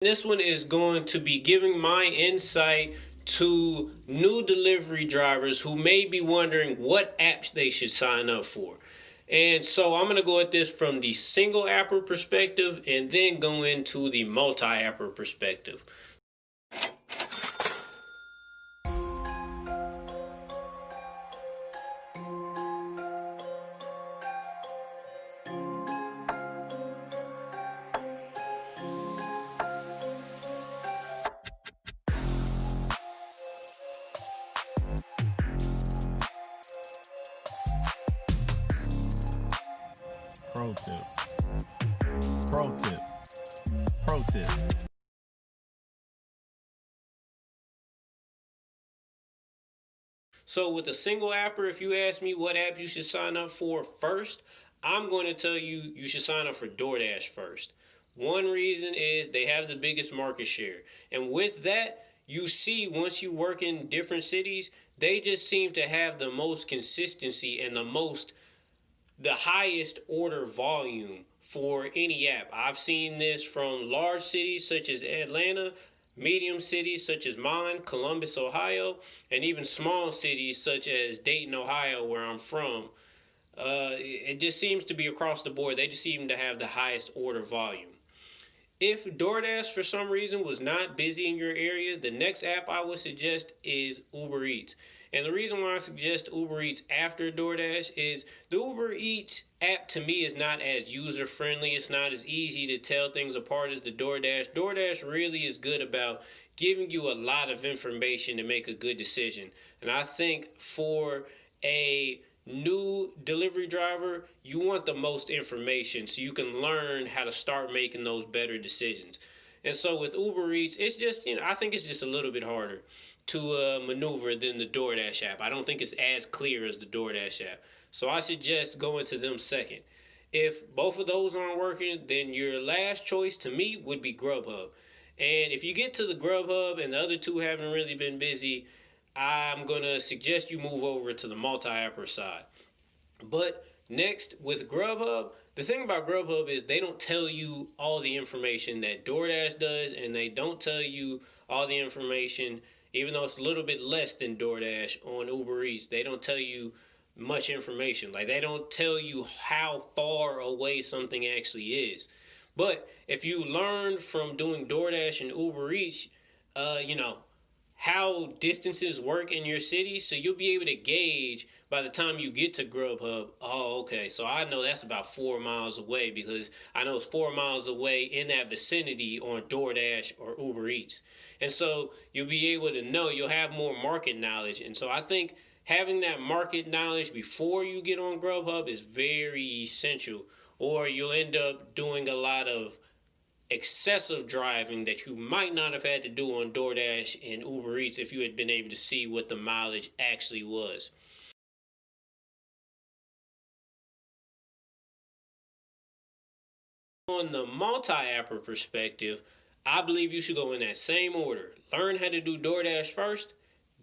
This one is going to be giving my insight to new delivery drivers who may be wondering what apps they should sign up for. And so I'm going to go at this from the single apper perspective and then go into the multi-apper perspective. Pro tip. Pro tip. Pro tip. So with a single apper, if you ask me what app you should sign up for first, I'm going to tell you you should sign up for DoorDash first. One reason is they have the biggest market share. And with that, you see once you work in different cities, they just seem to have the most consistency and the highest order volume for any app. I've seen this from large cities such as Atlanta, medium cities such as mine, Columbus, Ohio, and even small cities such as Dayton, Ohio, where I'm from. It just seems to be across the board. They just seem to have the highest order volume. If DoorDash for some reason was not busy in your area, the next app I would suggest is Uber Eats. And the reason why I suggest Uber Eats after DoorDash is the Uber Eats app to me is not as user friendly. It's not as easy to tell things apart as the DoorDash. DoorDash really is good about giving you a lot of information to make a good decision. And I think for a new delivery driver, you want the most information so you can learn how to start making those better decisions. And so with Uber Eats, it's just, I think it's just a little bit harder to maneuver than the DoorDash app. I don't think it's as clear as the DoorDash app. So I suggest going to them second. If both of those aren't working, then your last choice to me would be GrubHub. And if you get to the GrubHub and the other two haven't really been busy, I'm going to suggest you move over to the multi-apper side. But next, with GrubHub, the thing about GrubHub is they don't tell you all the information that DoorDash does, and they don't tell you all the information, even though it's a little bit less than DoorDash on Uber Eats. They don't tell you much information. Like, they don't tell you how far away something actually is. But if you learn from doing DoorDash and Uber Eats, how distances work in your city, so you'll be able to gauge by the time you get to GrubHub, oh, okay, so I know that's about 4 miles away because I know it's 4 miles away in that vicinity on DoorDash or Uber Eats. And so you'll be able to know, you'll have more market knowledge. And so I think having that market knowledge before you get on GrubHub is very essential, or you'll end up doing a lot of excessive driving that you might not have had to do on DoorDash and Uber Eats if you had been able to see what the mileage actually was. On the multi-apper perspective, I believe you should go in that same order. Learn how to do DoorDash first,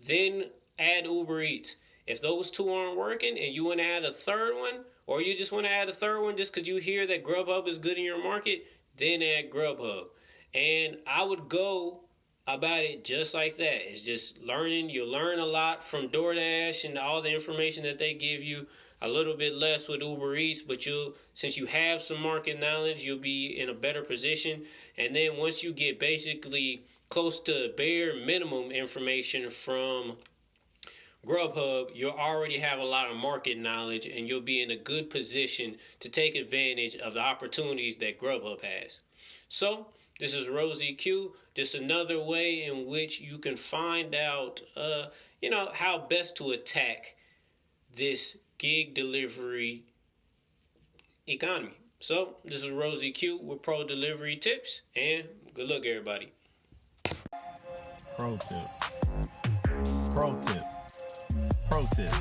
then add Uber Eats. If those two aren't working and you want to add a third one, or you just want to add a third one just because you hear that GrubHub is good in your market, then add GrubHub. And I would go about it just like that. It's just learning. You'll learn a lot from DoorDash and all the information that they give you. A little bit less with Uber Eats, but since you have some market knowledge, you'll be in a better position. And then once you get basically close to bare minimum information from GrubHub, you'll already have a lot of market knowledge and you'll be in a good position to take advantage of the opportunities that GrubHub has. So this is Rosie Q. Just another way in which you can find out, how best to attack this gig delivery economy. So this is Rosie Q with Pro Delivery Tips, and good luck, everybody. Pro tip. Pro tip. Pro tip.